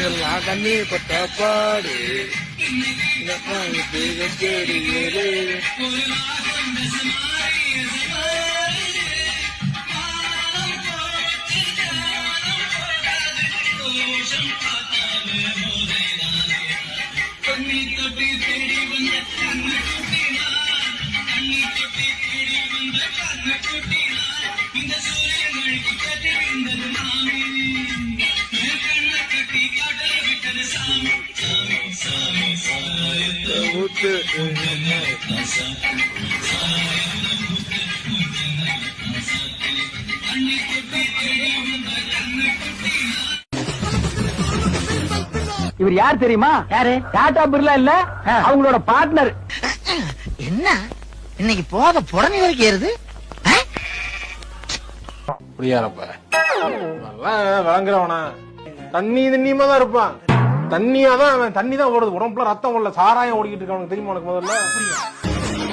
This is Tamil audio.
எல்லாம் கண்ணி பட்ட பாடு இவர் யார் தெரியுமா? யாரு? டாடா பிர்லா இல்ல, அவங்களோட பார்ட்னர். என்ன இன்னைக்கு போத புடனி வரைக்கும் ஏறுது? புரியாதப்ப விளங்குறவனா தண்ணி தண்ணியமா தான் இருப்பான். தண்ணியாதான் அவன் தண்ணி தான் ஓடுது, உடம்புல ரத்தம் ஓடல, சாராயம் ஓடிக்கிட்டு இருக்கான். தெரியுமா உனக்கு? முதல்ல